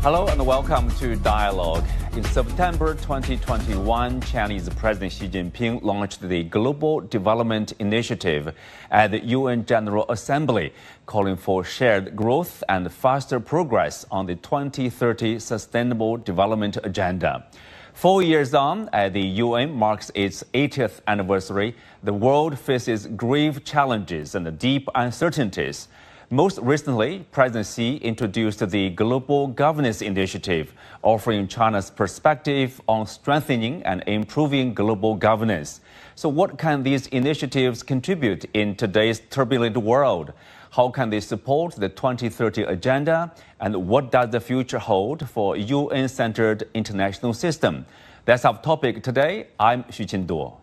Hello and welcome to Dialogue. In September 2021, Chinese President Xi Jinping launched the Global Development Initiative at the UN General Assembly, calling for shared growth and faster progress on the 2030 Sustainable Development Agenda. 4 years on, as the UN marks its 80th anniversary, the world faces grave challenges and deep uncertainties. Most recently, President Xi introduced the Global Governance Initiative, offering China's perspective on strengthening and improving global governance. So what can these initiatives contribute in today's turbulent world? How can they support the 2030 agenda? And what does the future hold for UN-centered international system? That's our topic today. I'm Xu Qinduo.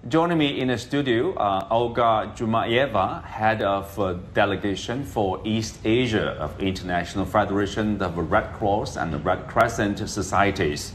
Joining me in the studio, Olga Dzhumaeva, head of Delegation for East Asia of International Federation of Red Cross and Red Crescent Societies,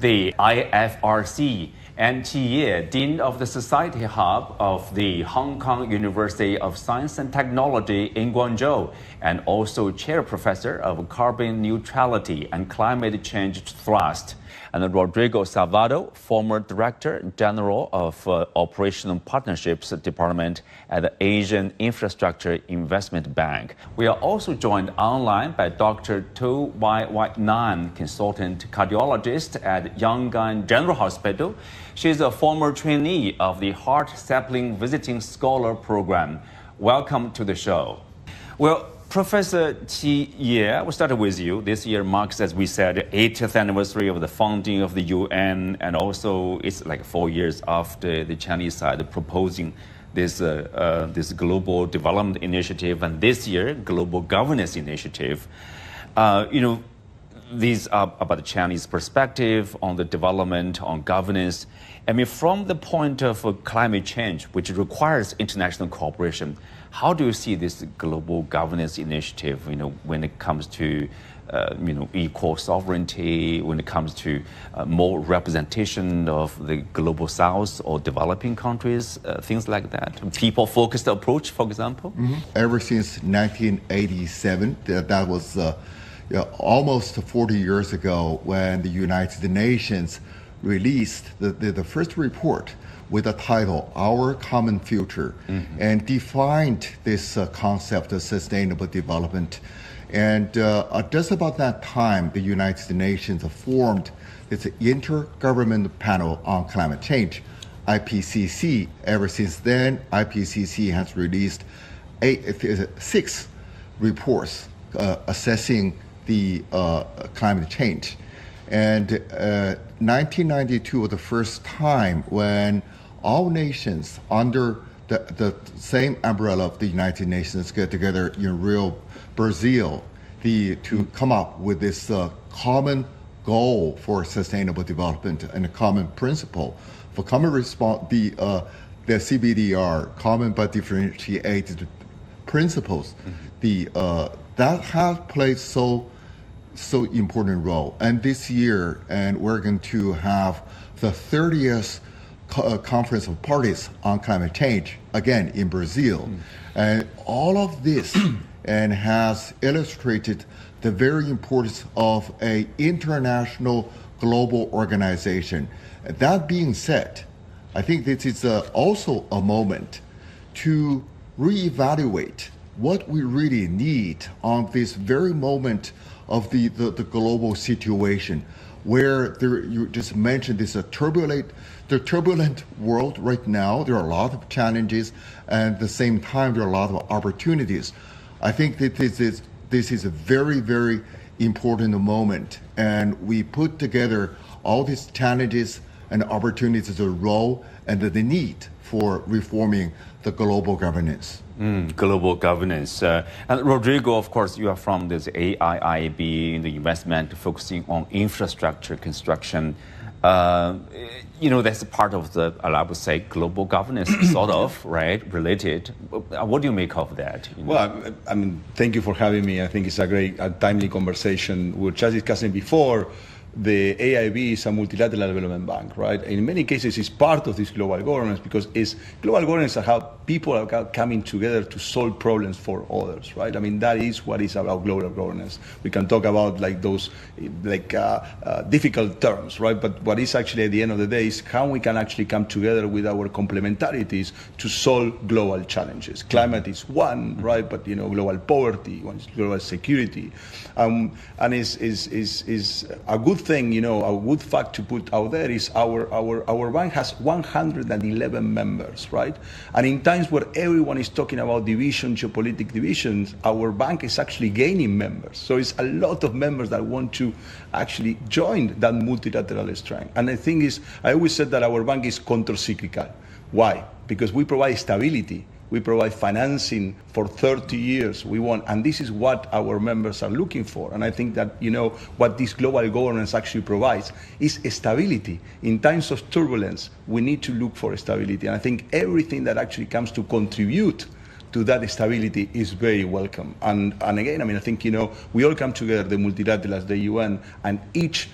the IFRC, and Qi Ye, Dean of the Society Hub of the Hong Kong University of Science and Technology in Guangzhou, and also Chair Professor of Carbon Neutrality and Climate Change Thrust, and Rodrigo Salvado, former Director General of Operational Partnerships Department at the Asian Infrastructure Investment Bank. We are also joined online by Dr. Toe Wai Wai Naing, consultant cardiologist at Yangon General Hospital. She's a former trainee of the Heart Sapling Visiting Scholar Program. Welcome to the show. Well, Professor Qi Ye, we'll start with you. This year marks, as we said, the 80th anniversary of the founding of the UN, and also it's like 4 years after the Chinese side proposing this global development initiative, and this year, global governance initiative. These are about the Chinese perspective on the development, on governance. I mean, from the point of climate change, which requires international cooperation, how do you see this global governance initiative, when it comes to, equal sovereignty, when it comes to more representation of the global south or developing countries, things like that? People-focused approach, for example? Mm-hmm. Ever since 1987, that was almost 40 years ago when the United Nations released the first report with the title, Our Common Future, and defined this concept of sustainable development. And just about that time, the United Nations formed this Intergovernmental Panel on Climate Change, IPCC. Ever since then, IPCC has released 6 reports assessing the climate change. And 1992 was the first time when all nations under the same umbrella of the United Nations get together in Rio, Brazil, to come up with this common goal for sustainable development and a common principle for common response. The CBDR, common but differentiated principles, that has played so important role. And this year, and we're going to have the 30th Conference of Parties on Climate Change, again in Brazil. And all of this and has illustrated the very importance of an international global organization. That being said, I think this is also a moment to reevaluate what we really need on this very moment of the global situation, where you just mentioned this turbulent world right now. There are a lot of challenges, and at the same time, there are a lot of opportunities. I think that this is a very, very important moment, and we put together all these challenges and opportunities, the role and the need for reforming the global governance. Global governance. And Rodrigo, of course, you are from this AIIB, the investment focusing on infrastructure construction. That's part of the, I would say, global governance, sort of, right, related. What do you make of that? Well, thank you for having me. I think it's a timely conversation. We were just discussing before the AIB is a multilateral development bank, right? In many cases, it's part of this global governance because it's global governance is how people are coming together to solve problems for others, right? I mean, that is what is about global governance. We can talk about like those difficult terms, right? But what is actually at the end of the day is how we can actually come together with our complementarities to solve global challenges. Climate is one, right? But global poverty, one is global security, and is a good thing, a good fact to put out there is our bank has 111 members, right? And in times where everyone is talking about division, geopolitical divisions, our bank is actually gaining members. So it's a lot of members that want to actually join that multilateral strength. And the thing is, I always said that our bank is counter-cyclical. Why? Because we provide stability. We provide financing for 30 years. And this is what our members are looking for. And I think that, what this global governance actually provides is stability. In times of turbulence, we need to look for stability. And I think everything that actually comes to contribute to that stability is very welcome. And again, I think, we all come together, the multilaterals, the UN, and each,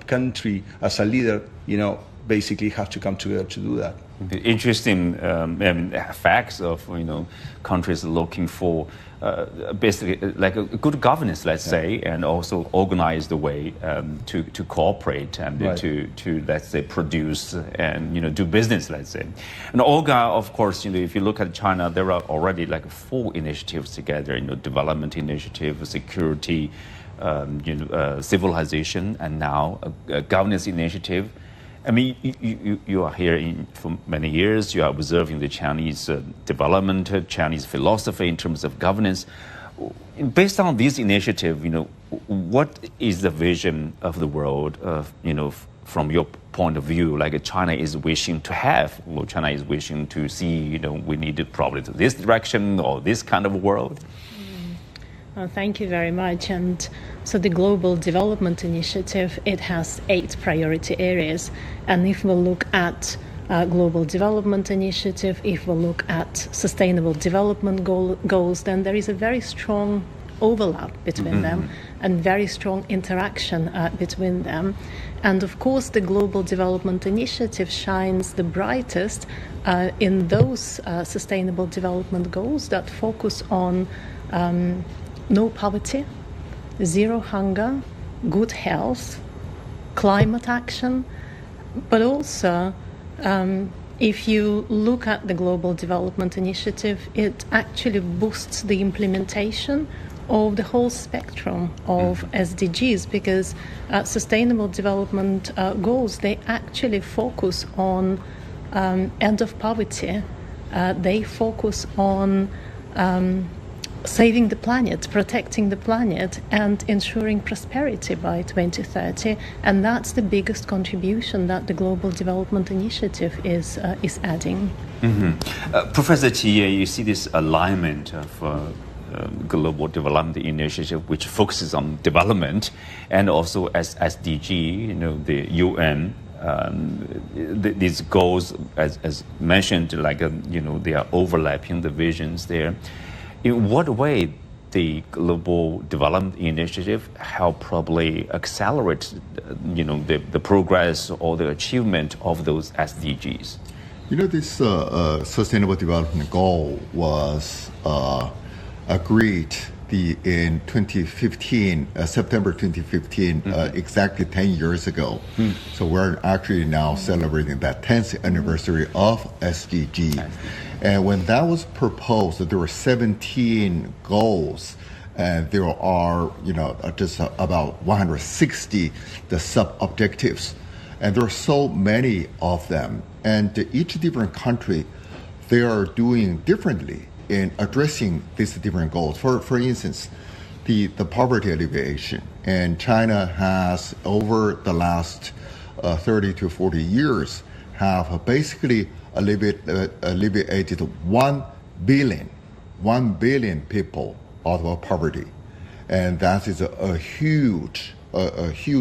country as a leader, basically have to come together to do that. Interesting facts of countries looking for basically like a good governance, let's say, and also organized way to cooperate and right. to let's say produce and do business, let's say. And Olga, of course, if you look at China, there are already like 4 initiatives together, development initiative, security, civilization, and now a governance initiative. I mean, you are here for many years. You are observing the Chinese development, Chinese philosophy in terms of governance. Based on this initiative, what is the vision of the world, from your point of view, like China is wishing to have? Well, China is wishing to see, we need it probably to this direction or this kind of world? Well, thank you very much. And so the Global Development Initiative, it has 8 priority areas. And if we look at Global Development Initiative, if we look at Sustainable Development goals, then there is a very strong overlap between them and very strong interaction between them. And of course, the Global Development Initiative shines the brightest in those Sustainable Development goals that focus on no poverty, zero hunger, good health, climate action, but also if you look at the Global Development Initiative, it actually boosts the implementation of the whole spectrum of SDGs, because Sustainable Development goals, they actually focus on end of poverty, they focus on saving the planet, protecting the planet, and ensuring prosperity by 2030. And that's the biggest contribution that the Global Development Initiative is adding. Professor Qi, you see this alignment of Global Development Initiative, which focuses on development, and also as SDG, the UN. These goals, as mentioned, like they are overlapping the visions there. In what way the Global Development Initiative help probably accelerate, the progress or the achievement of those SDGs? This Sustainable Development Goal was agreed in 2015, September 2015, exactly 10 years ago. So we're actually now celebrating that 10th anniversary of SDG. And when that was proposed, there were 17 goals, and there are, just about 160 the sub-objectives. And there are so many of them. And each different country, they are doing differently in addressing these different goals. For instance, the poverty alleviation. And China has, over the last 30 to 40 years, have basically alleviated 1 billion people out of poverty. And that is a huge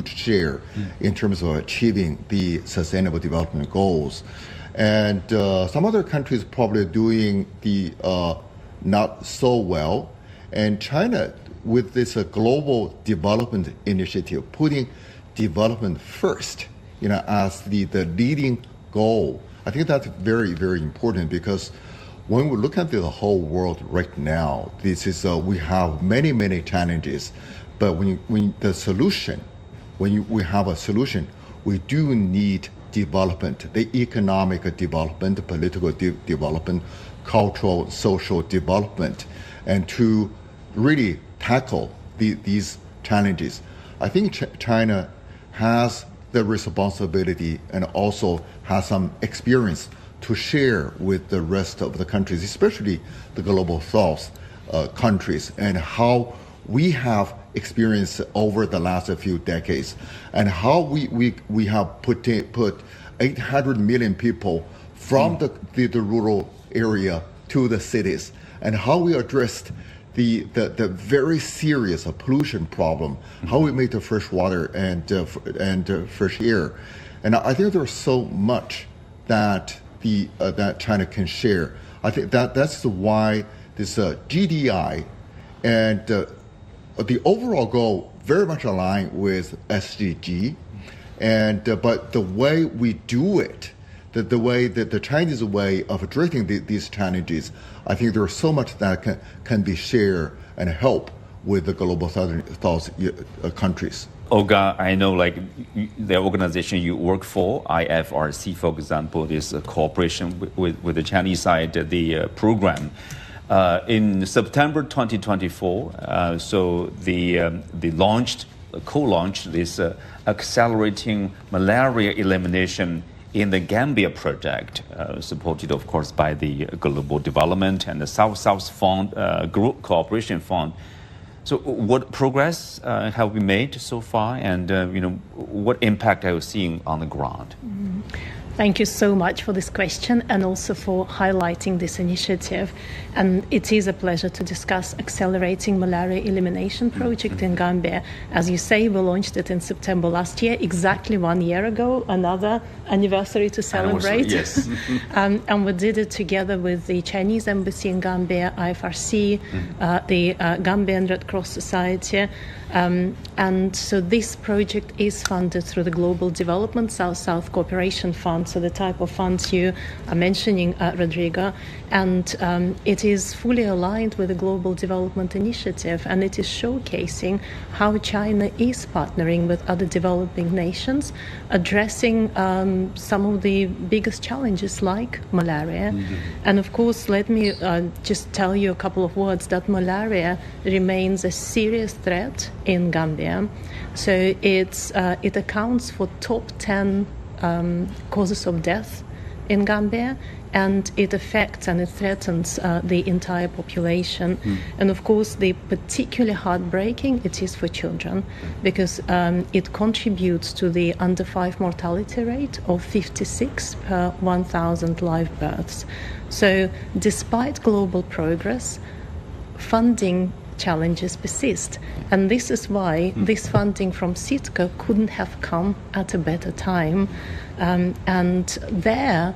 share in terms of achieving the Sustainable Development Goals. And some other countries probably doing the not so well. And China, with this Global Development Initiative, putting development first, as the leading goal. I think that's very, very important because when we look at the whole world right now, this is we have many, many challenges, but when we have a solution, we do need development, the economic development, political development, cultural, social development, and to really tackle these challenges. I think China has the responsibility and also has some experience to share with the rest of the countries, especially the global south countries, and how we have experienced over the last few decades, and how we have put 800 million people from the rural area to the cities, and how we addressed the very serious pollution problem, how we made the fresh water and fresh air, and I think there's so much that that China can share. I think that's why this GDI and the overall goal very much aligned with SDG, and but the way we do it, the way that the Chinese way of addressing these challenges, I think there's so much that can be shared and help with the global south countries. Olga, I know the organization you work for, IFRC, for example, is a cooperation with the Chinese side, the program. In September 2024, so they co-launched this accelerating malaria elimination in the Gambia project, supported, of course, by the Global Development and the South-South Fund, Group Cooperation Fund. So what progress have we made so far, and what impact are you seeing on the ground? Thank you so much for this question and also for highlighting this initiative. And it is a pleasure to discuss Accelerating Malaria Elimination Project in Gambia. As you say, we launched it in September last year, exactly 1 year ago, another anniversary to celebrate. Yes. And we did it together with the Chinese Embassy in Gambia, IFRC, the Gambian Red Cross Society. And so this project is funded through the Global Development South-South Cooperation Fund, so the type of funds you are mentioning, Rodrigo. And it is fully aligned with the Global Development Initiative, and it is showcasing how China is partnering with other developing nations, addressing some of the biggest challenges like malaria. And of course, let me just tell you a couple of words that malaria remains a serious threat in Gambia. So it accounts for top 10 causes of death in Gambia, and it affects and it threatens the entire population. And of course, the particularly heartbreaking it is for children, because it contributes to the under 5 mortality rate of 56 per 1,000 live births. So despite global progress, funding challenges persist, and this is why this funding from CITCO couldn't have come at a better time. And there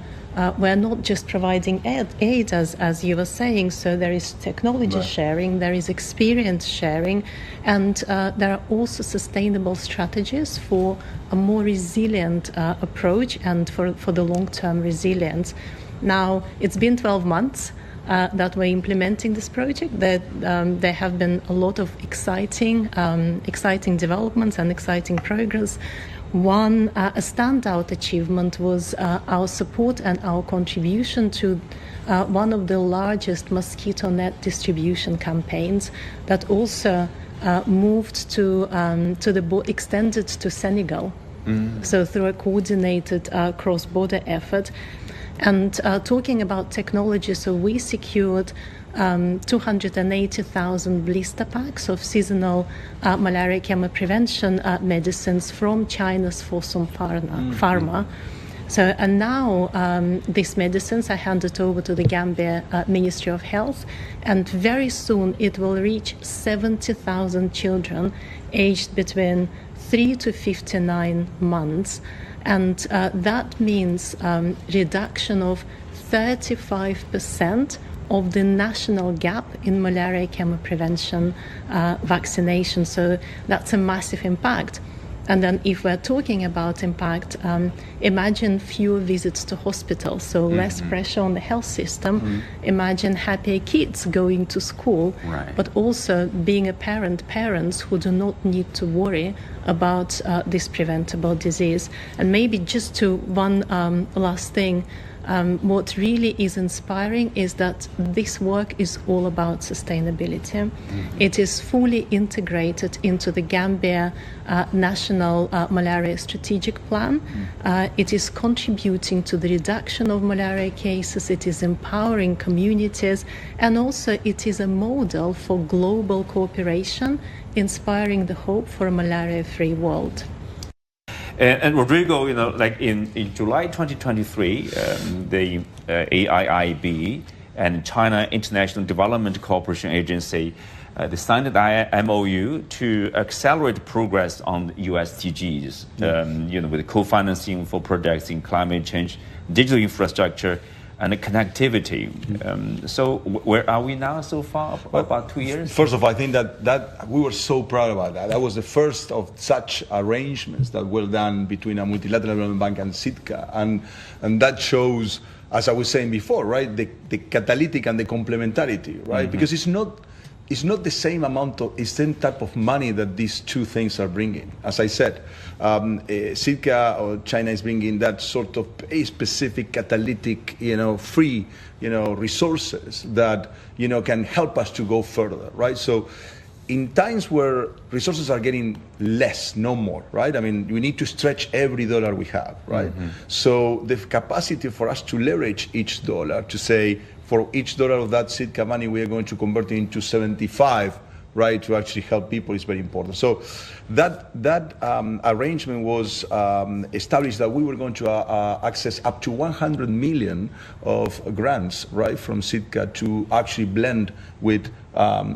we're not just providing aid as you were saying, so there is technology sharing, there is experience sharing, and there are also sustainable strategies for a more resilient approach and for the long-term resilience. Now, it's been 12 months that we're implementing this project. There have been a lot of exciting developments and exciting progress. One a standout achievement was our support and our contribution to one of the largest mosquito net distribution campaigns that also moved to extended to Senegal. So through a coordinated cross-border effort. And talking about technology, so we secured 280,000 blister packs of seasonal malaria chemo prevention medicines from China's Fosun Pharma. So, and now these medicines are handed over to the Gambia Ministry of Health, and very soon it will reach 70,000 children aged between 3 to 59 months. And that means reduction of 35% of the national gap in malaria chemo prevention vaccination. So that's a massive impact. And then if we're talking about impact, imagine fewer visits to hospitals, so less pressure on the health system. Imagine happier kids going to school, but also being a parents who do not need to worry about this preventable disease. And maybe just to one last thing, what really is inspiring is that this work is all about sustainability. It is fully integrated into the Gambia National Malaria Strategic Plan. It is contributing to the reduction of malaria cases. It is empowering communities, and also it is a model for global cooperation, inspiring the hope for a malaria-free world. And Rodrigo, like in July 2023, the AIIB and China International Development Cooperation Agency they signed an MOU to accelerate progress on USDGs, with co-financing for projects in climate change, digital infrastructure, and connectivity. So where are we now so far? About 2 years? First of all, I think that we were so proud about that. That was the first of such arrangements that were done between a multilateral development bank and SIDCA. And that shows, as I was saying before, right, the catalytic and the complementarity, right? Because it's not the same same type of money that these two things are bringing. As I said, SIDCA or China is bringing that sort of a specific catalytic, free, resources that, can help us to go further, right? So in times where resources are getting less, no more, right? I mean, we need to stretch every dollar we have, right? So the capacity for us to leverage each dollar to say, for each dollar of that SIDCA money, we are going to convert it into 75, right, to actually help people is very important. So that arrangement was established that we were going to access up to 100 million of grants, right, from SIDCA to actually blend with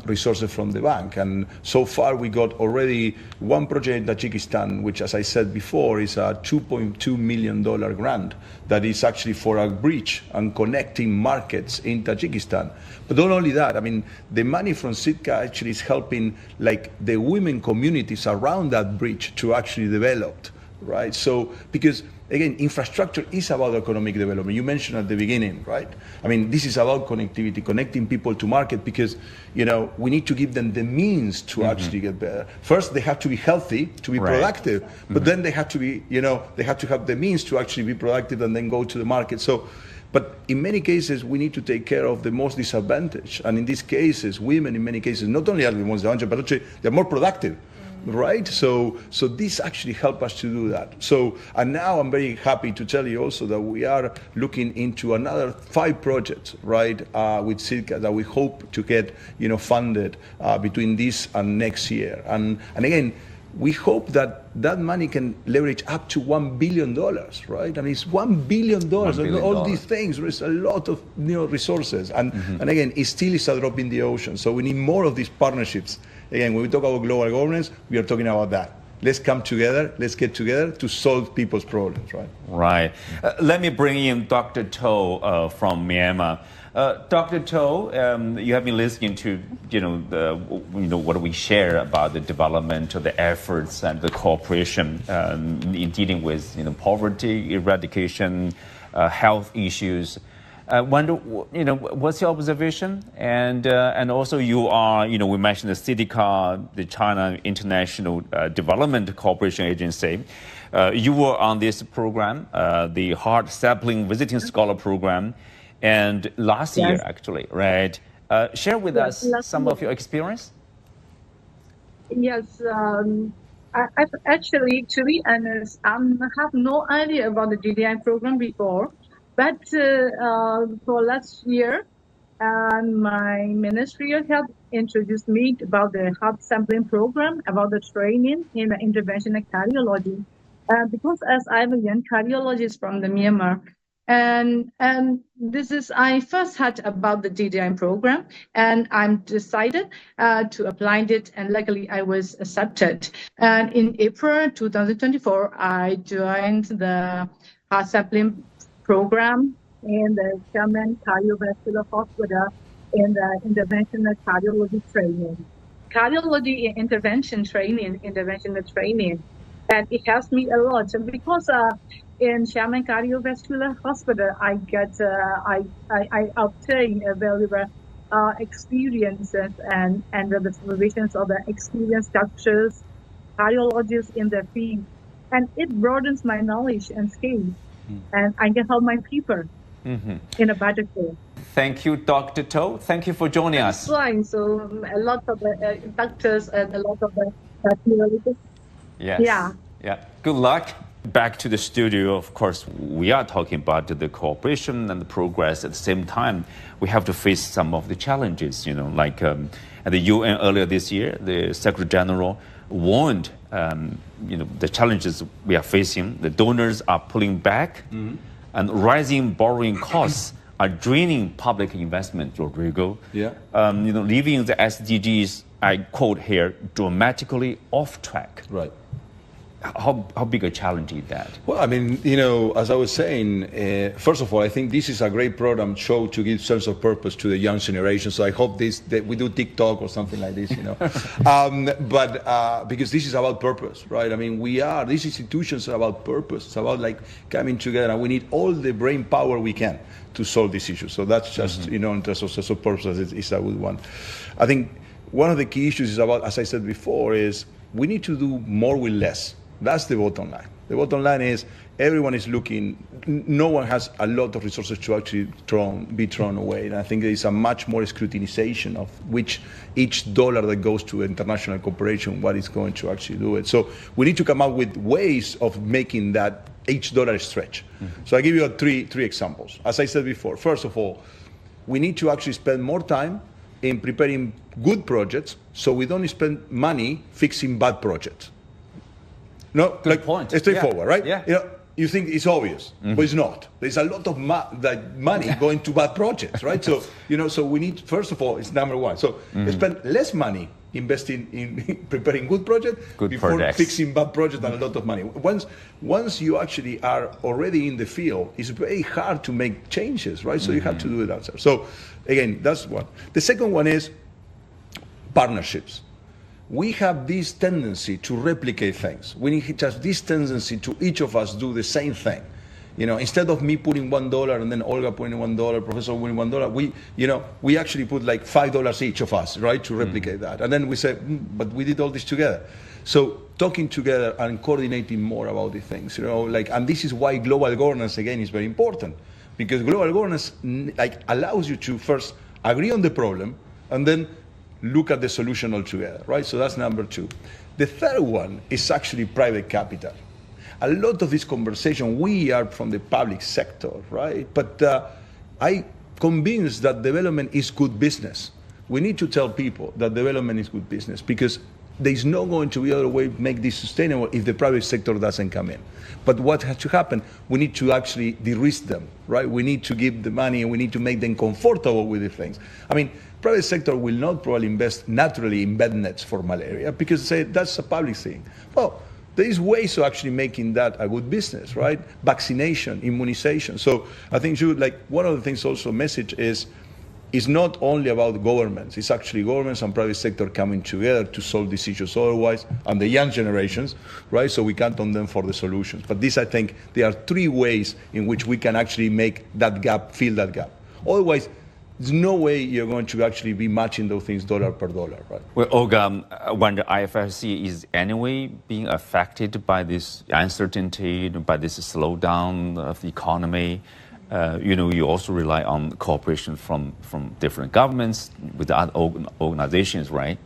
resources from the bank. And so far we got already one project in Tajikistan, which, as I said before, is a $2.2 million grant that is actually for a bridge and connecting markets in Tajikistan. But not only that, I mean, the money from SIDCA actually is helping like the women communities around that bridge to actually develop, right? So, because again, infrastructure is about economic development. You mentioned at the beginning, right? I mean, this is about connectivity, connecting people to market, because, we need to give them the means to actually get better. First, they have to be healthy, to be productive, but then they have to be, they have to have the means to actually be productive and then go to the market. So, but in many cases, we need to take care of the most disadvantaged. And in these cases, women, in many cases, not only are the most disadvantaged, but actually they're more productive. Right, so this actually helped us to do that. So, and now I'm very happy to tell you also that we are looking into another 5 projects, right, with SIDCA that we hope to get, funded between this and next year. And again, we hope that that money can leverage up to $1 billion, right? I mean, it's $1 billion. All these things, there's a lot of resources, and again, it still is a drop in the ocean. So we need more of these partnerships. Again, when we talk about global governance, we are talking about that. Let's come together, let's get together to solve people's problems, right? Right. Let me bring in Dr. Toe from Myanmar. Dr. Toe, you have been listening to, what we share about the development of the efforts and the cooperation in dealing with, poverty, eradication, health issues. I wonder, what's your observation? And also you are, we mentioned the CIDCA, the China International Development Cooperation Agency. You were on this program, the Hart Sapling Visiting Scholar Program, and last year, actually, right? Share with us some of your experience. Yes, I've actually, to be honest, I have no idea about the DDI program before. But for last year, my Ministry of Health introduced me about the heart sampling program, about the training in the interventional cardiology. Because as I'm a young cardiologist from the Myanmar, and this is, I first heard about the DDI program, and I'm decided to apply it, and luckily I was accepted. And in April 2024, I joined the heart sampling program in the Yangon Cardiovascular Hospital in the interventional cardiology training. Cardiology interventional training and it helps me a lot. And because in Xiamen Cardiovascular Hospital, I obtained a valuable experiences and the supervisions of the experienced doctors, cardiologists in the field, and it broadens my knowledge and skills, and I can help my people in a better way. Thank you, Dr. Toe. Thank you for joining us. Flying, so a lot of the doctors and a lot of the cardiologists. Yes. Yeah. Yeah. Good luck. Back to the studio. Of course, we are talking about the cooperation and the progress. At the same time, we have to face some of the challenges. Like at the UN earlier this year, the Secretary General warned, the challenges we are facing. The donors are pulling back, and rising borrowing costs are draining public investment. Rodrigo, leaving the SDGs, I quote here, dramatically off track. Right. How big a challenge is that? Well, I mean, as I was saying, first of all, I think this is a great program show to give sense of purpose to the young generation. So I hope that we do TikTok or something like this, but because this is about purpose, right? I mean, these institutions are about purpose. It's about like coming together, and we need all the brain power we can to solve this issue. So that's just, in terms of sense of purpose, it's a good one. I think one of the key issues is about, as I said before, is we need to do more with less. That's the bottom line. The bottom line is everyone is looking, no one has a lot of resources to actually be thrown away. And I think there is a much more scrutinization of which each dollar that goes to international cooperation, what is going to actually do it. So we need to come up with ways of making that each dollar stretch. So I give you three examples. As I said before, first of all, we need to actually spend more time in preparing good projects so we don't spend money fixing bad projects. No, good point. It's straightforward, right? Yeah. You think it's obvious, but it's not. There's a lot of money going to bad projects, right? So, so we need, first of all, it's number one. So spend less money investing in preparing good projects before fixing bad projects and a lot of money. Once you actually are already in the field, it's very hard to make changes, right? So you have to do it outside. So again, that's one. The second one is partnerships. We have this tendency to replicate things. We need just this tendency to each of us do the same thing. Instead of me putting $1 and then Olga putting $1, Professor putting $1, we actually put like $5 each of us, right, to replicate that. And then we say, but we did all this together. So talking together and coordinating more about these things, and this is why global governance again is very important, because global governance allows you to first agree on the problem and then look at the solution altogether, right? So that's number two. The third one is actually private capital. A lot of this conversation, we are from the public sector, right? But I'm convinced that development is good business. We need to tell people that development is good business because there's no going to be other way to make this sustainable if the private sector doesn't come in. But what has to happen, we need to actually de-risk them, right? We need to give the money and we need to make them comfortable with the things. I mean, private sector will not probably invest naturally in bed nets for malaria because they say that's a public thing. Well, there is ways of actually making that a good business, right? Vaccination, immunization. So I think one of the things also message is not only about governments, it's actually governments and private sector coming together to solve these issues otherwise, and the young generations, right? So we count on them for the solutions. But this, I think, there are three ways in which we can actually make that gap, fill that gap. Otherwise, there's no way you're going to actually be matching those things dollar per dollar, right? Well, Olga, when the IFRC is anyway being affected by this uncertainty, by this slowdown of the economy, you also rely on cooperation from different governments with other organizations, right?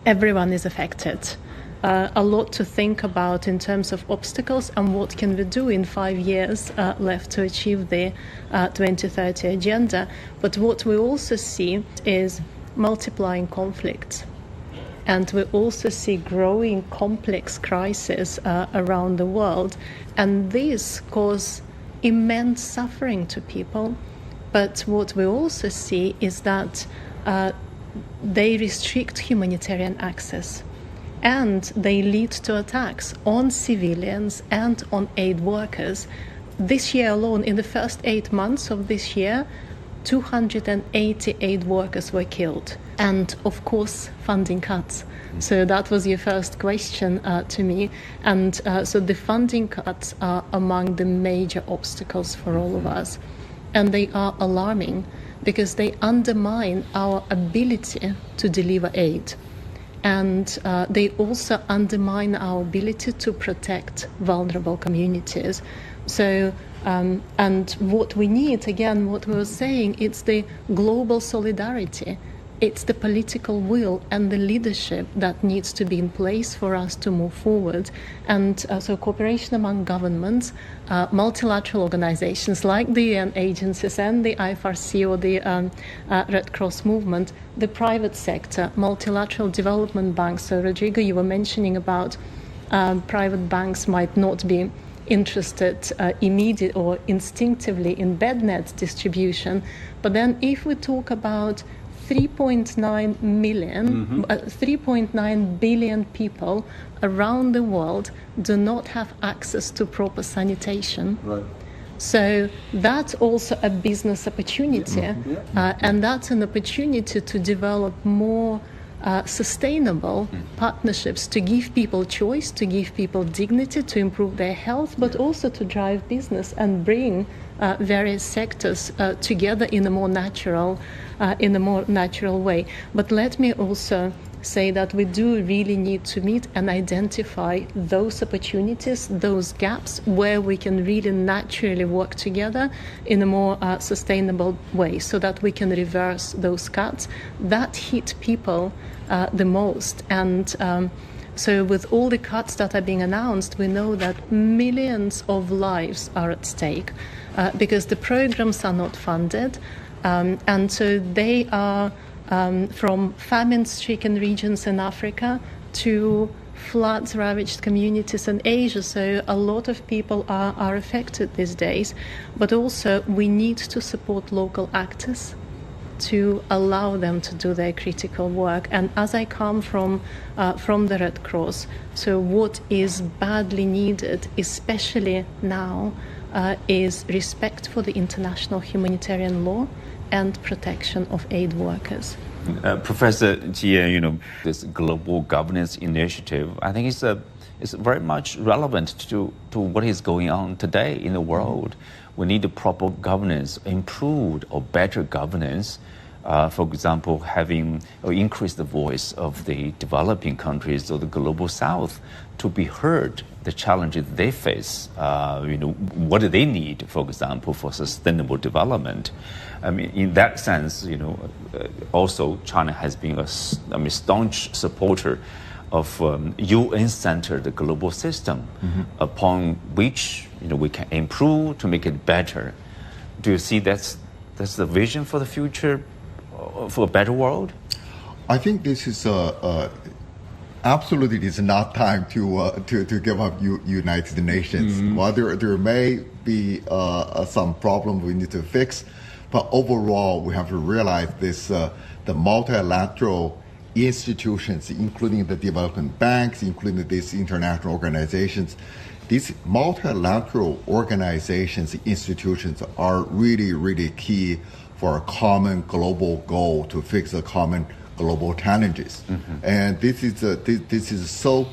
Everyone is affected. A lot to think about in terms of obstacles and what can we do in 5 years left to achieve the 2030 agenda. But what we also see is multiplying conflicts. And we also see growing complex crises around the world. And these cause immense suffering to people. But what we also see is that they restrict humanitarian access. And they lead to attacks on civilians and on aid workers. This year alone, in the first 8 months of this year, 288 workers were killed. And of course, funding cuts. So that was your first question to me. And so the funding cuts are among the major obstacles for all of us. And they are alarming because they undermine our ability to deliver aid. And they also undermine our ability to protect vulnerable communities. So, and what we need, again, what we were saying, it's the global solidarity. It's the political will and the leadership that needs to be in place for us to move forward. And so cooperation among governments, multilateral organizations like the UN agencies and the IFRC or the Red Cross movement, the private sector, multilateral development banks. So Rodrigo, you were mentioning about private banks might not be interested immediate or instinctively in bed net distribution. But then if we talk about 3.9 billion people around the world do not have access to proper sanitation. Right. So that's also a business opportunity, and that's an opportunity to develop more sustainable partnerships, to give people choice, to give people dignity, to improve their health, but also to drive business and bring various sectors together in a more natural way. But let me also say that we do really need to meet and identify those opportunities, those gaps where we can really naturally work together in a more sustainable way so that we can reverse those cuts that hit people the most. And so with all the cuts that are being announced, we know that millions of lives are at stake because the programs are not funded. And so they are from famine-stricken regions in Africa to floods-ravaged communities in Asia. So a lot of people are affected these days. But also we need to support local actors to allow them to do their critical work. And as I come from the Red Cross, so what is badly needed, especially now, is respect for the international humanitarian law and protection of aid workers. Professor Jie, this global governance initiative, I think it's very much relevant to what is going on today in the world. We need a proper governance, improved or better governance. For example, having increased the voice of the developing countries or the global south to be heard, the challenges they face, what do they need, for example, for sustainable development. I mean, in that sense, also China has been a staunch supporter of UN-centered global system upon which we can improve to make it better. Do you see that's the vision for the future, for a better world? I think this is absolutely is not time to give up United Nations. While there may be some problem we need to fix, but overall we have to realize this the multilateral institutions, including the development banks, including these international organizations. These multilateral organizations, institutions are really, really key for a common global goal to fix the common global challenges. And this is so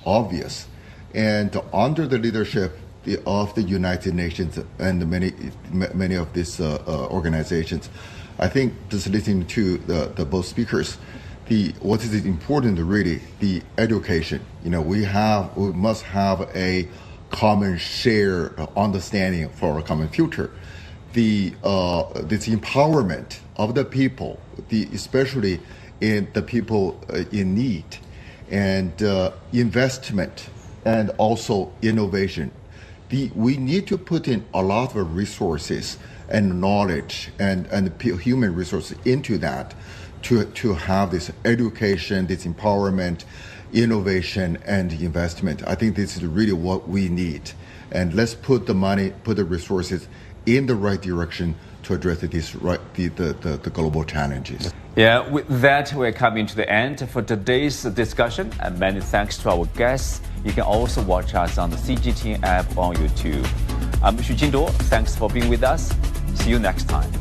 obvious. And under the leadership of the United Nations and many of these organizations, I think just listening to the both speakers, what is important really, the education. We must have a common shared understanding for a common future. This empowerment of the people, especially in the people in need, and investment, and also innovation. We need to put in a lot of resources and knowledge and human resources into that to have this education, this empowerment, innovation, and investment. I think this is really what we need. And let's put the money, put the resources in the right direction to address the global challenges. Yeah, with that, we're coming to the end for today's discussion. And many thanks to our guests. You can also watch us on the CGTN app on YouTube. I'm Xu Jingduo. Thanks for being with us. See you next time.